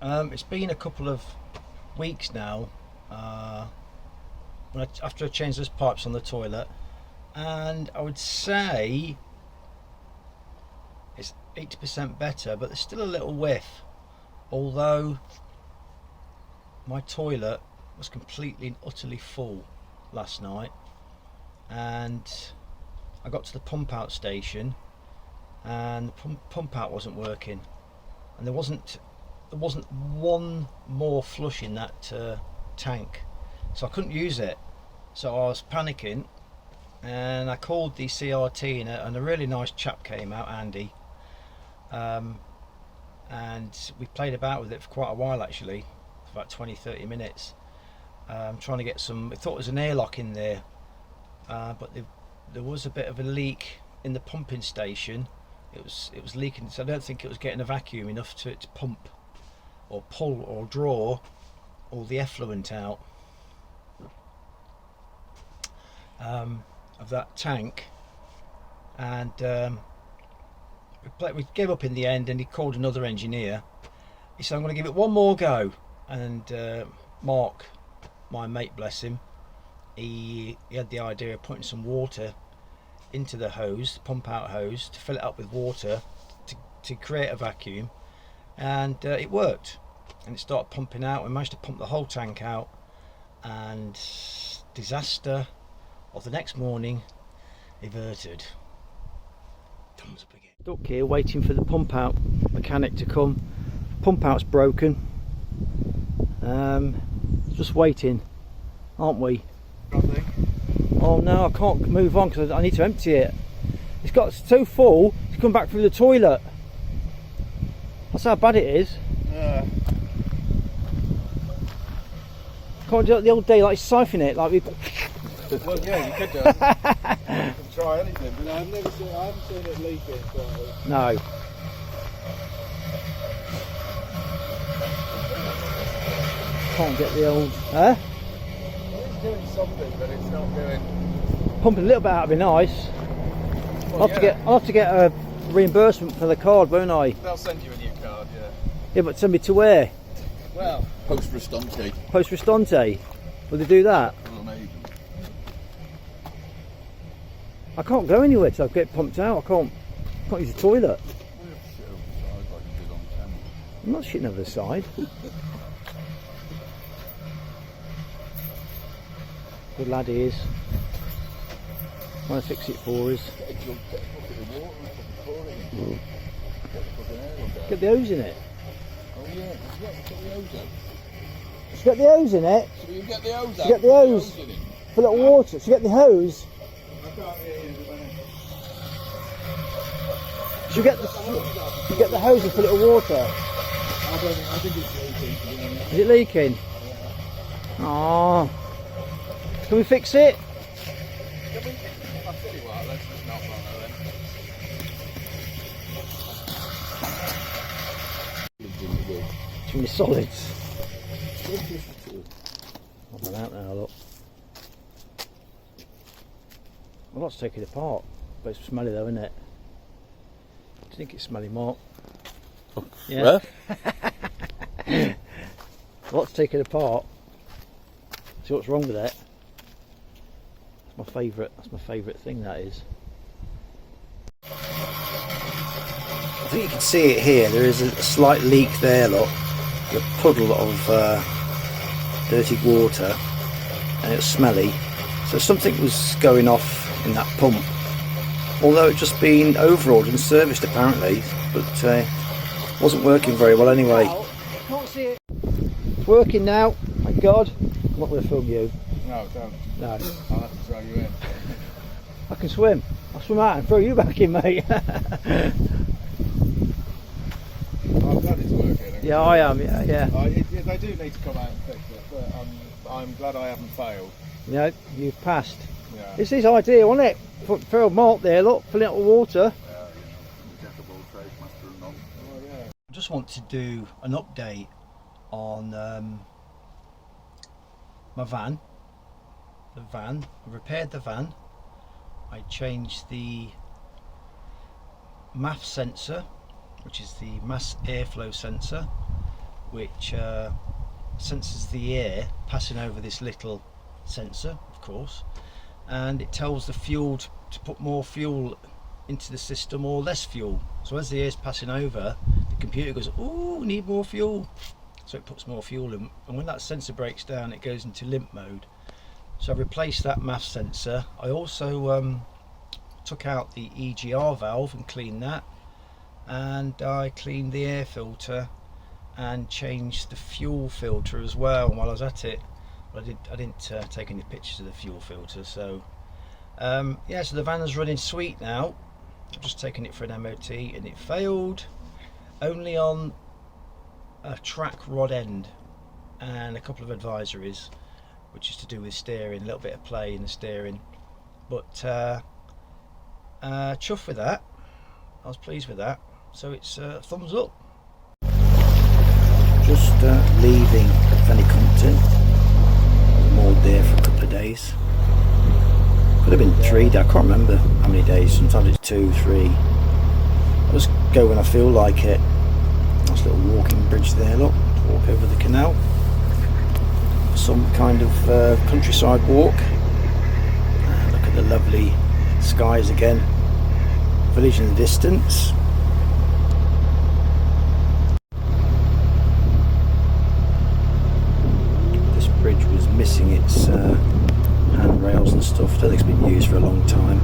It's been a couple of weeks now after I changed those pipes on the toilet, and I would say it's 80% better, but there's still a little whiff, although my toilet was completely and utterly full last night, and I got to the pump out station and the pump out wasn't working, and there wasn't one more flush in that tank, so I couldn't use it. So I was panicking, and I called the CRT, and a really nice chap came out, Andy, and we played about with it for quite a while, actually, for about 20-30 minutes, trying to get some. I thought there was an airlock in there, but there was a bit of a leak in the pumping station. It was leaking, so I don't think it was getting a vacuum enough to pump or pull or draw all the effluent out of that tank. And we gave up in the end, and he called another engineer. He said, I'm going to give it one more go. And Mark, my mate, bless him, he had the idea of putting some water into the hose, the pump out hose, to fill it up with water to create a vacuum, and it worked, and it started pumping out. We managed to pump the whole tank out, and disaster of the next morning averted. Thumbs up again. Stuck here waiting for the pump out mechanic to come. Pump out's broken. Just waiting, aren't we? Oh no, I can't move on because I need to empty it. It's so full, it's come back through the toilet. That's how bad it is. Yeah. Can't do it the old day, like siphon it, like we. Well, yeah, you could do it. You could try anything, but I haven't seen it leaking. No. Can't get the old. Huh? It's doing something, but it's not doing. Pumping a little bit out would be nice. Well, I'll have to get a reimbursement for the card, won't I? They'll send you a new card, yeah. Yeah, but send me to where? Well, Post Restante. Post Restante. Will they do that? Well, maybe. I can't go anywhere till I get pumped out. I can't use the toilet. I'm not shitting over the side. Good lad he is. Trying to fix it for us. Get the hose in it. Oh yeah, get the hose out. Should get the hose in it. So you get the hose out. Get the hose. Fill it with water. Should get the hose. I can't hear you. Should get the hose and fill it with water. I think it's leaking. Is it leaking? Yeah. Oh. Can we fix it? I'll tell you what, let's just not bother then. Too many solids. I've run out now, look. I'd like to take it apart, but it's smelly though, isn't it? Do you think it's smelly, Mark? Oh, yeah. I'd like to take it apart, see what's wrong with it. That's my favourite thing, that is. I think you can see it here. There is a slight leak there, look. A puddle of dirty water, and it's smelly. So something was going off in that pump. Although it's just been overhauled and serviced apparently, but wasn't working very well anyway. Can't see it. It's working now, thank God. I'm not going to film you. No, don't. No. I'll have to throw you in. I can swim. I'll swim out and throw you back in, mate. I'm glad it's working. Yeah, I am, yeah. They do need to come out and fix it, but I'm glad I haven't failed. You know, you've passed. Yeah. It's his idea, wasn't it? Throw a malt there, look, fill it with water. I just want to do an update on my van. I repaired the van. I changed the MAF sensor, which is the mass airflow sensor, which senses the air passing over this little sensor, of course, and it tells the fuel to put more fuel into the system or less fuel. So as the air is passing over, the computer goes, "Oh, we need more fuel," so it puts more fuel in, and when that sensor breaks down, it goes into limp mode. So I replaced that MAF sensor. I also took out the EGR valve and cleaned that, and I cleaned the air filter and changed the fuel filter as well. And while I was at it, I didn't take any pictures of the fuel filter. So yeah, so the van is running sweet now. I've just taken it for an MOT and it failed only on a track rod end and a couple of advisories, which is to do with steering, a little bit of play in the steering, but chuffed with that. I was pleased with that, so it's thumbs up. Just leaving Fenny Compton. Moored there for a couple of days. Could have been 3 days, I can't remember how many days, sometimes it's 2, 3. I just go when I feel like it. Nice little walking bridge there, look, walk over the canal. Some kind of countryside walk. Look at the lovely skies again. Village in the distance. This bridge was missing its handrails and stuff. I don't think it's been used for a long time.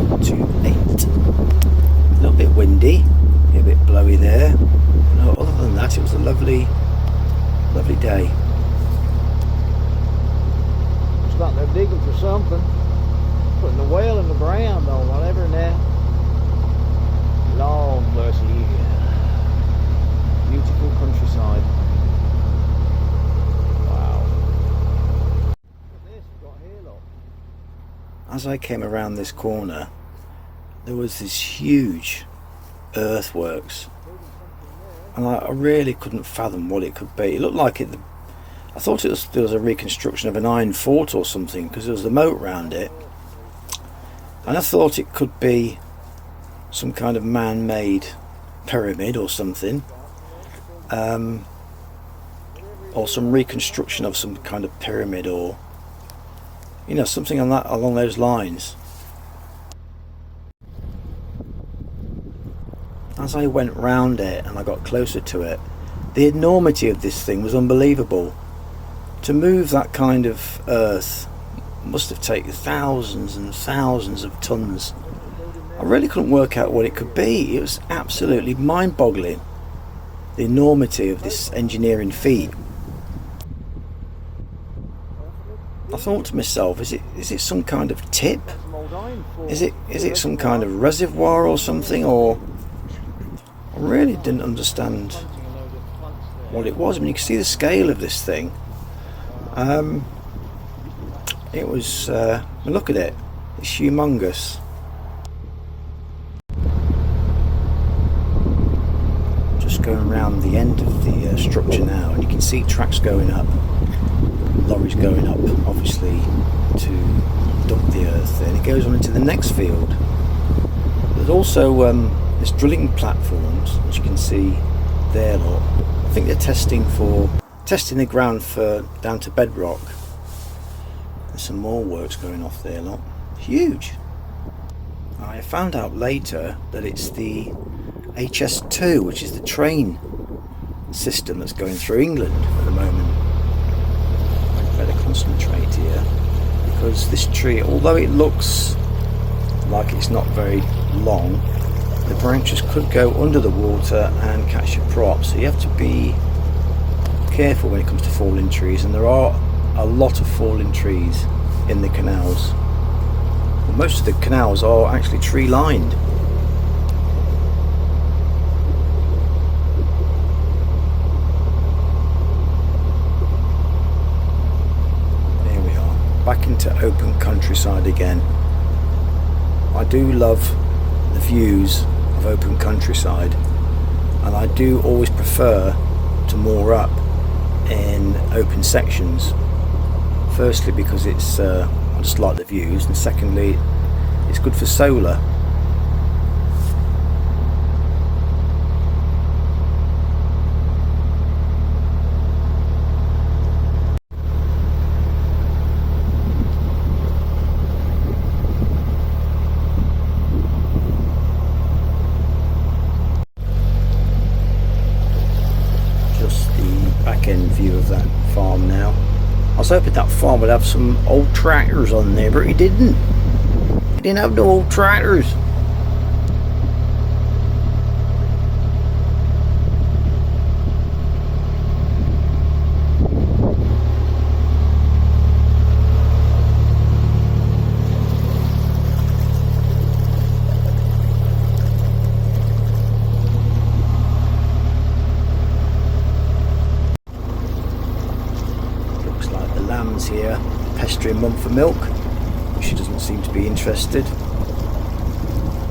128. A little bit windy, a bit blowy there. No, other than that, it was a lovely day. It's like they're digging for something, putting a well in the ground or whatever now. Long mercy, beautiful countryside. Wow. Look at this we've got here, look. As I came around this corner, there was this huge earthworks, and I really couldn't fathom what it could be. It looked like I thought there was a reconstruction of an iron fort or something, because there was a moat round it, and I thought it could be some kind of man-made pyramid or something, or some reconstruction of some kind of pyramid, or something along those lines. As I went round it and I got closer to it, the enormity of this thing was unbelievable. To move that kind of earth must have taken thousands and thousands of tons. I really couldn't work out what it could be. It was absolutely mind-boggling, the enormity of this engineering feat. I thought to myself, is it some kind of tip? Is it some kind of reservoir or something? Or I really didn't understand what it was. I mean, you can see the scale of this thing. It was, look at it, it's humongous. Just going around the end of the structure now, and you can see tracks going up, lorries going up, obviously, to dump the earth, and it goes on into the next field. There's also there's drilling platforms, which you can see there, look. I think they're testing the ground for down to bedrock. There's some more works going off there, look. Huge. I found out later that it's the HS2, which is the train system that's going through England at the moment. I'd better concentrate here, because this tree, although it looks like it's not very long, the branches could go under the water and catch your prop, so you have to be careful when it comes to falling trees, and there are a lot of falling trees in the canals. Well, most of the canals are actually tree lined. There we are, back into open countryside again. I do love the views of open countryside, and I do always prefer to moor up in open sections. Firstly, because it's I just like the views, and secondly, it's good for solar. back end view of that farm now. I was hoping that farm would have some old tractors on there, but it didn't. It didn't have no old tractors. Here pestering mum for milk. She doesn't seem to be interested.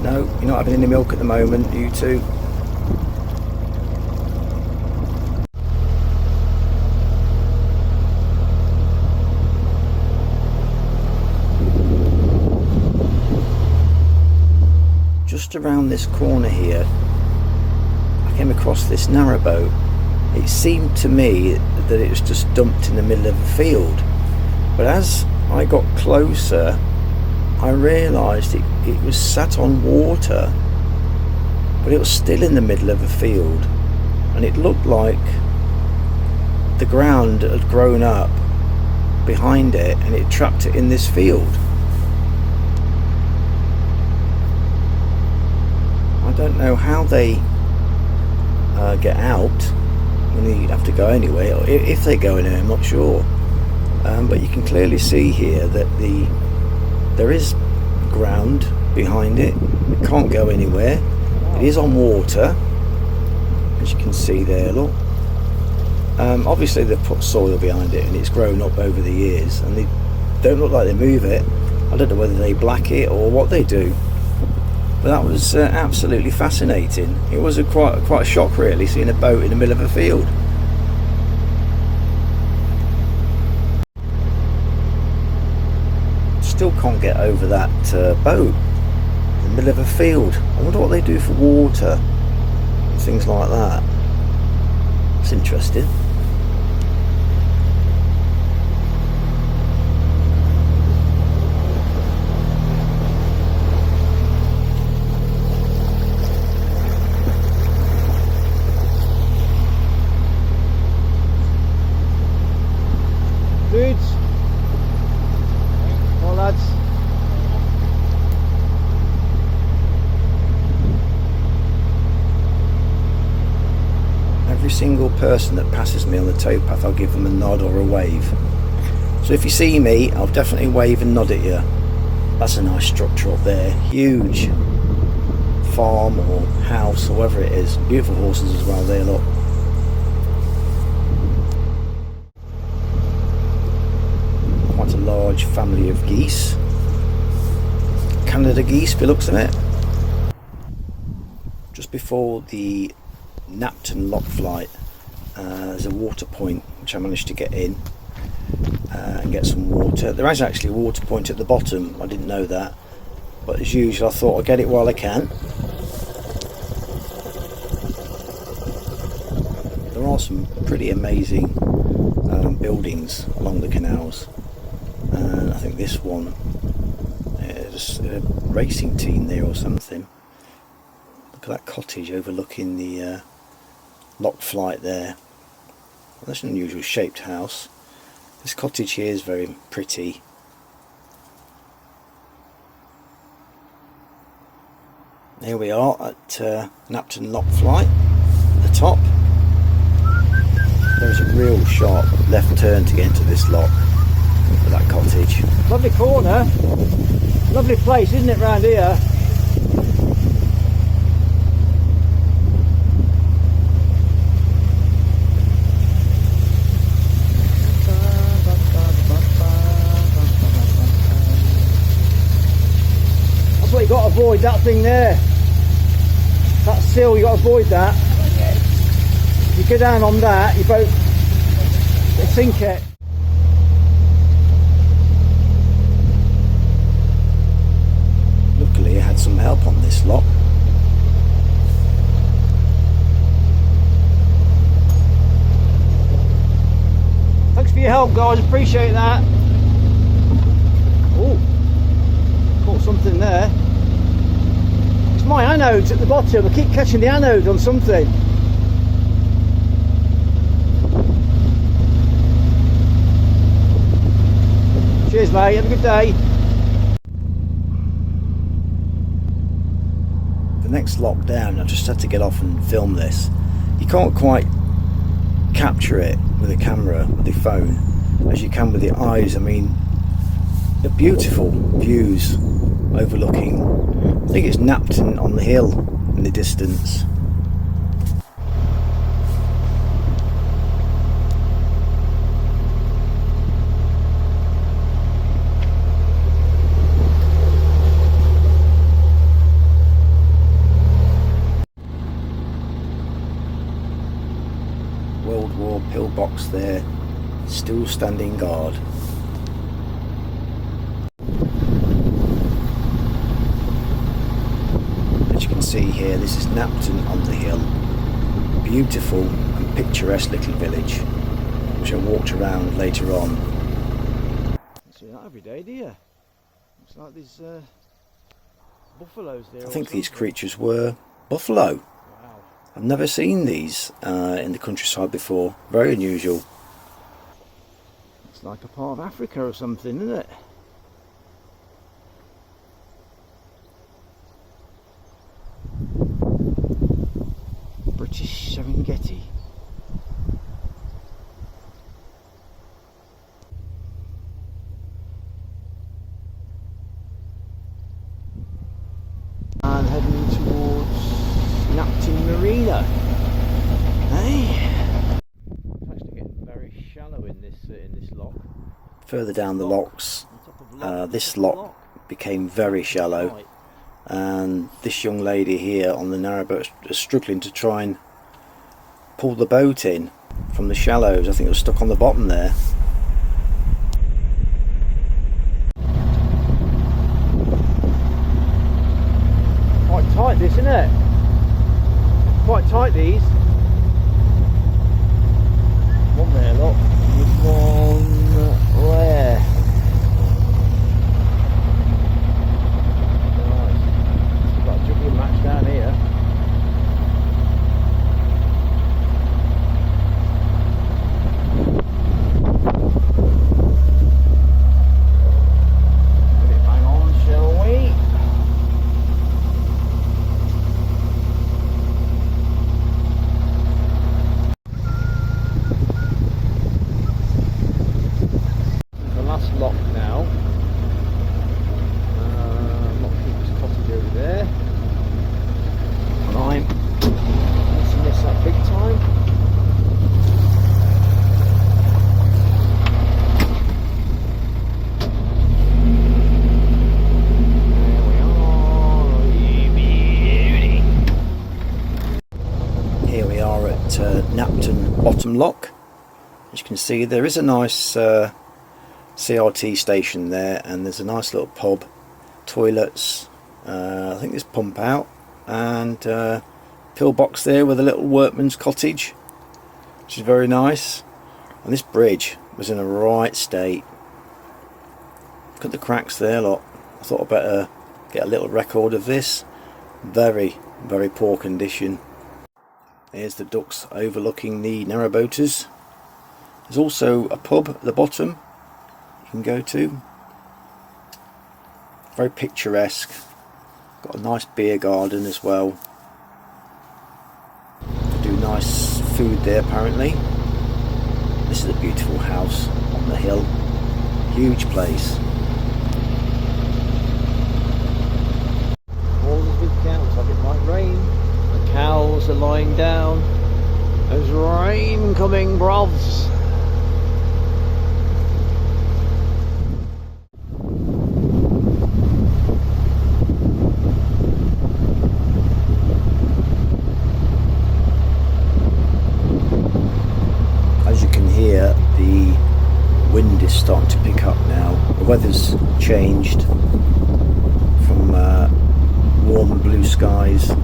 No, you're not having any milk at the moment, you two. Just around this corner here, I came across this narrowboat. It seemed to me that it was just dumped in the middle of a field. But as I got closer, I realised it was sat on water, but it was still in the middle of a field, and it looked like the ground had grown up behind it and it trapped it in this field. I don't know how they get out when they have to go anyway, or if they go anywhere, I'm not sure. But you can clearly see here that there is ground behind it. It can't go anywhere. It is on water, as you can see there, look. Obviously they've put soil behind it and it's grown up over the years, and they don't look like they move it. I don't know whether they black it or what they do, but that was absolutely fascinating. It was quite a shock really, seeing a boat in the middle of a field. Still can't get over that boat in the middle of a field. I wonder what they do for water and things like that. It's interesting. Dudes, well lads, every single person that passes me on the towpath, I'll give them a nod or a wave. So if you see me, I'll definitely wave and nod at you. That's a nice structure up there, huge farm or house or whatever it is. Beautiful horses as well there, look. Quite a large family of geese. Canada geese by looks of it. Just before the Napton lock flight, there's a water point which I managed to get in and get some water. There is actually a water point at the bottom, I didn't know that, but as usual I thought I'd get it while I can. There are some pretty amazing buildings along the canals, and I think this one is a racing team there or something. Look at that cottage overlooking the lock flight there. Well, that's an unusual shaped house. This cottage here is very pretty. There we are at Napton lock flight at the top. There's a real sharp left turn to get into this lock for that cottage. lovely corner, lovely place, isn't it, round here? That's what you got to avoid, that thing there. That sill, you got to avoid that. If you go down on that, you both sink it. Luckily I had some help on this lock. Thanks for your help, guys, appreciate that. Oh, caught something there. It's my anodes at the bottom, I keep catching the anode on something. mate. Have a good day. The next lock down, I just had to get off and film this. You can't quite capture it with a camera, with your phone, as you can with your eyes. I mean, the beautiful views overlooking, I think it's Napton on the hill in the distance. World War pillbox there, still standing guard. As you can see here, this is Napton on the hill. Beautiful and picturesque little village, which I walked around later on. You see that every day, do you? Looks like there's buffaloes there. I think these creatures were buffalo. I've never seen these in the countryside before. Very unusual. It's like a part of Africa or something, isn't it? British Serengeti. And heading towards Napton Marina. Hey, it's actually getting very shallow in this lock. Further down the locks, this lock became very shallow, and this young lady here on the narrowboat is struggling to try and pull the boat in from the shallows. I think it was stuck on the bottom there. Quite tight, this, isn't it? Quite tight, these. One there, look. There's one there. Right. We've got a juggling match down here. Get it bang on, shall we? Lock now. Lockkeeper's cottage over there. And I'm missing this up big time. There we are. Beauty. Here we are at Napton Bottom Lock. As you can see, there is a nice CRT station there, and there's a nice little pub, toilets, I think there's pump out, and pillbox there with a little workman's cottage, which is very nice. And this bridge was in a right state. Look at the cracks there, look. I thought I'd better get a little record of this. Very, very poor condition. There's the ducks overlooking the narrowboaters. There's also a pub at the bottom can go to. Very picturesque. Got a nice beer garden as well. They do nice food there apparently. This is a beautiful house on the hill. Huge place. All the big cows, like it might rain. The cows are lying down. There's rain coming, brovs. The wind is starting to pick up now. The weather's changed from warm blue skies. I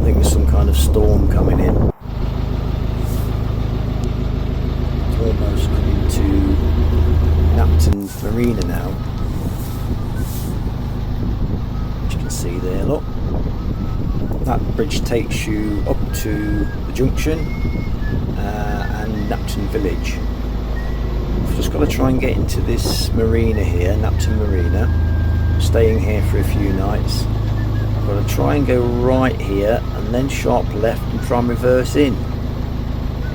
think there's some kind of storm coming in. It's almost coming to Napton Marina now. As you can see there, look. That bridge takes you up to the junction and Napton village. I've just got to try and get into this marina here, Napton Marina. I'm staying here for a few nights. I've got to try and go right here and then sharp left and try and reverse in.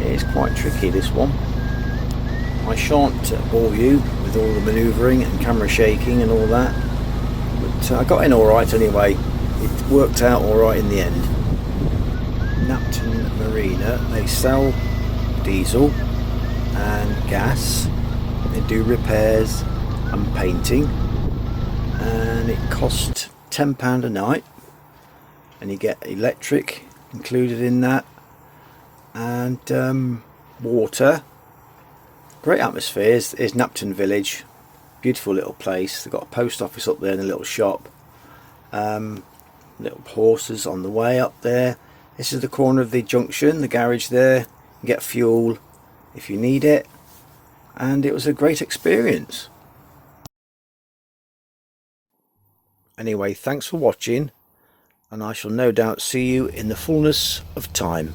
It's quite tricky, this one. I shan't bore you with all the manoeuvring and camera shaking and all that, but I got in alright anyway. It worked out alright in the end. Napton Marina, they sell diesel and gas. They do repairs and painting, and it cost £10 a night, and you get electric included in that, and water. Great atmosphere. Is Napton Village, beautiful little place. They've got a post office up there and a little shop. Little horses on the way up there. This is the corner of the junction, the garage there. You get fuel if you need it, and it was a great experience. Anyway, thanks for watching, and I shall no doubt see you in the fullness of time.